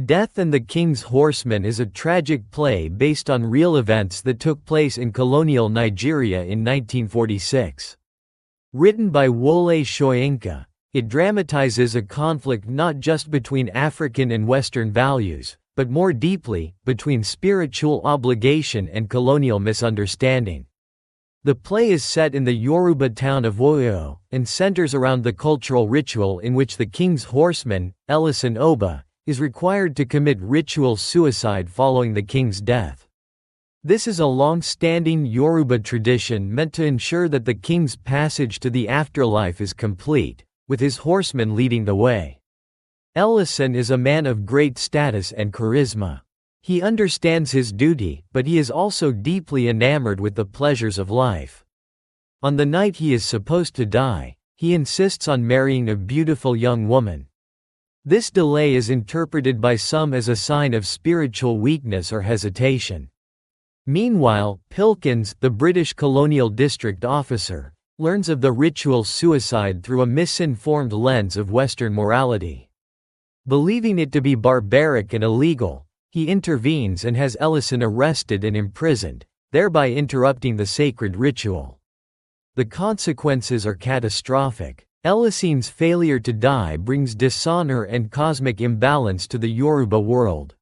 Death and the King's Horseman is a tragic play based on real events that took place in colonial Nigeria in 1946. Written by Wole Soyinka, it dramatizes a conflict not just between African and Western values, but more deeply, between spiritual obligation and colonial misunderstanding. The play is set in the Yoruba town of Wole, and centers around the cultural ritual in which the King's Horseman, Ellison Oba, is required to commit ritual suicide following the king's death. This is a long-standing Yoruba tradition meant to ensure that the king's passage to the afterlife is complete, with his horseman leading the way. Ellison is a man of great status and charisma. He understands his duty, but he is also deeply enamored with the pleasures of life. On the night he is supposed to die, he insists on marrying a beautiful young woman. This delay is interpreted by some as a sign of spiritual weakness or hesitation. Meanwhile, Pilkins, the British colonial district officer, learns of the ritual suicide through a misinformed lens of Western morality. Believing it to be barbaric and illegal, he intervenes and has Ellison arrested and imprisoned, thereby interrupting the sacred ritual. The consequences are catastrophic. Ellison's failure to die brings dishonor and cosmic imbalance to the Yoruba world.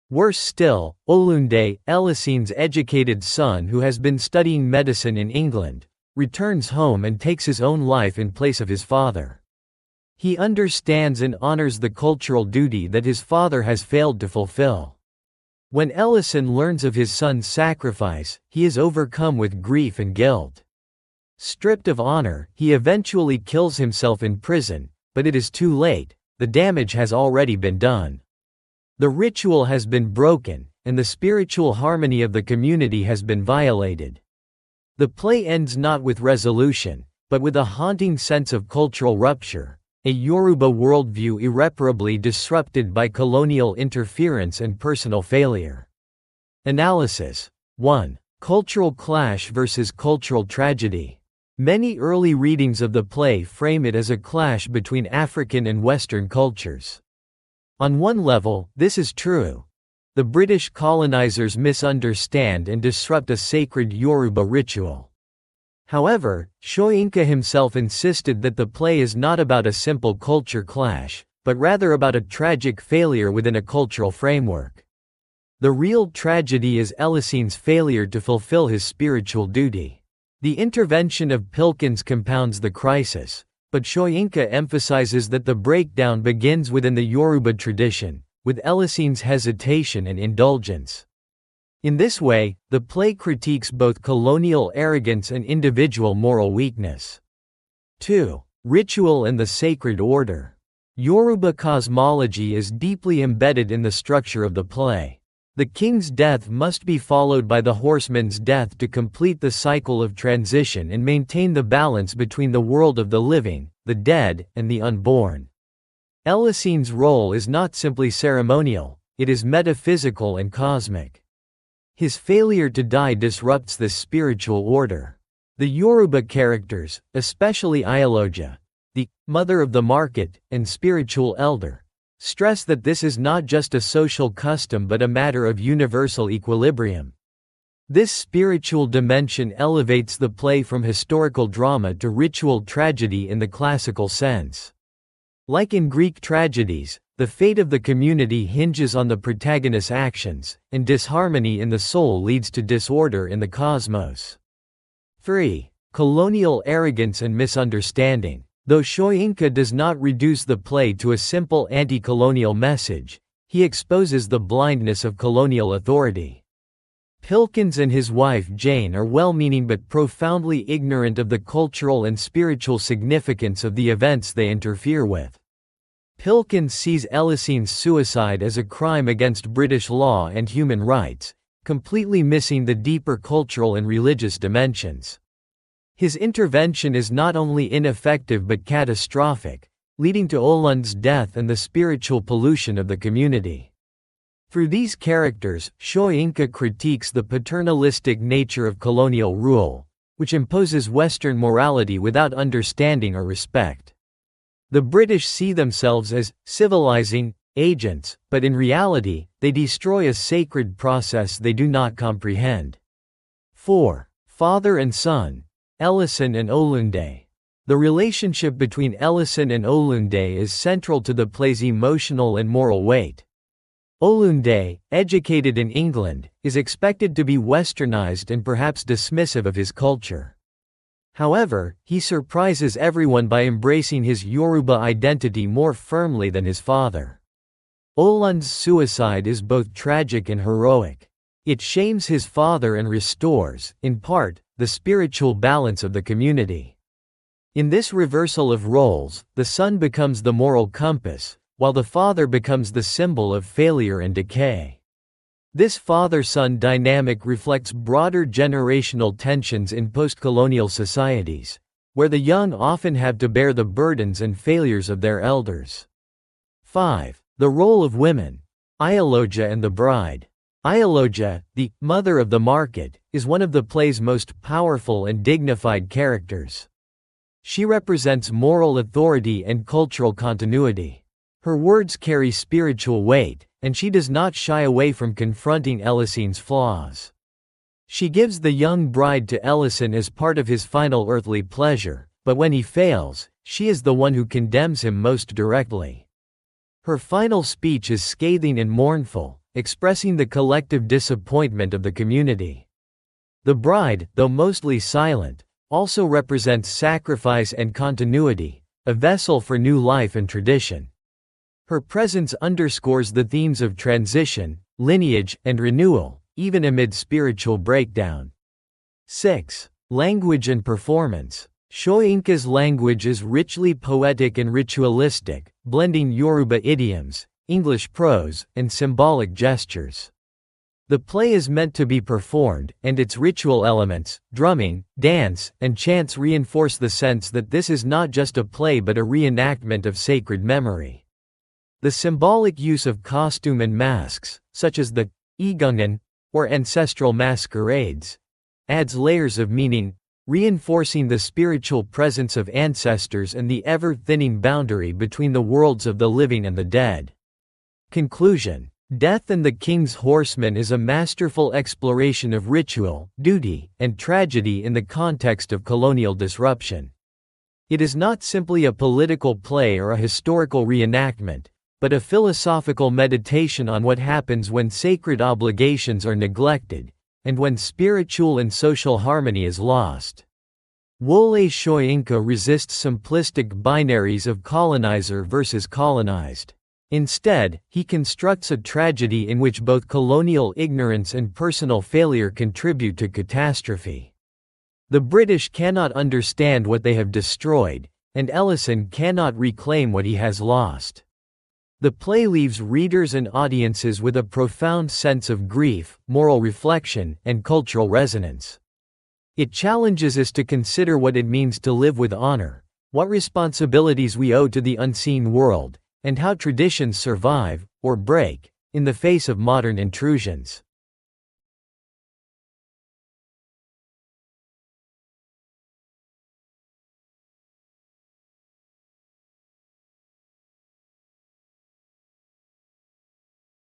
Worse still, Olunde, Ellison's educated son who has been studying medicine in England, returns home and takes his own life in place of his father. He understands and honors the cultural duty that his father has failed to fulfill. When Ellison learns of his son's sacrifice, he is overcome with grief and guilt. Stripped of honor, he eventually kills himself in prison, but it is too late, the damage has already been done. The ritual has been broken, and the spiritual harmony of the community has been violated. The play ends not with resolution, but with a haunting sense of cultural rupture, a Yoruba worldview irreparably disrupted by colonial interference and personal failure. Analysis 1. Cultural clash versus cultural tragedy. Many early readings of the play frame it as a clash between African and Western cultures. On one level, this is true. The British colonizers misunderstand and disrupt a sacred Yoruba ritual. However, Soyinka himself insisted that the play is not about a simple culture clash, but rather about a tragic failure within a cultural framework. The real tragedy is Ellison's failure to fulfill his spiritual duty. The intervention of Pilkins compounds the crisis, but Soyinka emphasizes that the breakdown begins within the Yoruba tradition, with Ellison's hesitation and indulgence. In this way, the play critiques both colonial arrogance and individual moral weakness. 2. Ritual and the sacred order. Yoruba cosmology is deeply embedded in the structure of the play. The king's death must be followed by the horseman's death to complete the cycle of transition and maintain the balance between the world of the living, the dead, and the unborn. Ellison's role is not simply ceremonial, it is metaphysical and cosmic. His failure to die disrupts this spiritual order. The Yoruba characters, especially Iyaloja, the mother of the market and spiritual elder, stress that this is not just a social custom but a matter of universal equilibrium. This spiritual dimension elevates the play from historical drama to ritual tragedy in the classical sense. Like in Greek tragedies, the fate of the community hinges on the protagonist's actions, and disharmony in the soul leads to disorder in the cosmos. 3. Colonial arrogance and misunderstanding. Though Soyinka does not reduce the play to a simple anti-colonial message, he exposes the blindness of colonial authority. Pilkins and his wife Jane are well-meaning but profoundly ignorant of the cultural and spiritual significance of the events they interfere with. Pilkins sees Ellison's suicide as a crime against British law and human rights, completely missing the deeper cultural and religious dimensions. His intervention is not only ineffective but catastrophic, leading to Olunde's death and the spiritual pollution of the community. Through these characters, Soyinka critiques the paternalistic nature of colonial rule, which imposes Western morality without understanding or respect. The British see themselves as civilizing, agents, but in reality, they destroy a sacred process they do not comprehend. 4. Father and son. Ellison and Olunde. The relationship between Ellison and Olunde is central to the play's emotional and moral weight. Olunde, educated in England, is expected to be westernized and perhaps dismissive of his culture. However, he surprises everyone by embracing his Yoruba identity more firmly than his father. Olunde's suicide is both tragic and heroic. It shames his father and restores, in part, the spiritual balance of the community. In this reversal of roles, the son becomes the moral compass, while the father becomes the symbol of failure and decay. This father-son dynamic reflects broader generational tensions in post-colonial societies, where the young often have to bear the burdens and failures of their elders. 5. The role of women. Iyaloja and the bride. Iyaloja, the mother of the market, is one of the play's most powerful and dignified characters. She represents moral authority and cultural continuity. Her words carry spiritual weight, and she does not shy away from confronting Ellison's flaws. She gives the young bride to Ellison as part of his final earthly pleasure, but when he fails, she is the one who condemns him most directly. Her final speech is scathing and mournful, expressing the collective disappointment of the community. The bride, though mostly silent, also represents sacrifice and continuity, a vessel for new life and tradition. Her presence underscores the themes of transition, lineage, and renewal, even amid spiritual breakdown. 6. Language and performance. Soyinka's language is richly poetic and ritualistic, blending Yoruba idioms, English prose, and symbolic gestures. The play is meant to be performed, and its ritual elements, drumming, dance, and chants reinforce the sense that this is not just a play but a reenactment of sacred memory. The symbolic use of costume and masks, such as the igungan, or ancestral masquerades, adds layers of meaning, reinforcing the spiritual presence of ancestors and the ever-thinning boundary between the worlds of the living and the dead. Conclusion. Death and the King's Horseman is a masterful exploration of ritual, duty, and tragedy in the context of colonial disruption. It is not simply a political play or a historical reenactment, but a philosophical meditation on what happens when sacred obligations are neglected, and when spiritual and social harmony is lost. Wole Soyinka resists simplistic binaries of colonizer versus colonized. Instead, he constructs a tragedy in which both colonial ignorance and personal failure contribute to catastrophe. The British cannot understand what they have destroyed, and Ellison cannot reclaim what he has lost. The play leaves readers and audiences with a profound sense of grief, moral reflection, and cultural resonance. It challenges us to consider what it means to live with honor, what responsibilities we owe to the unseen world, and how traditions survive, or break, in the face of modern intrusions.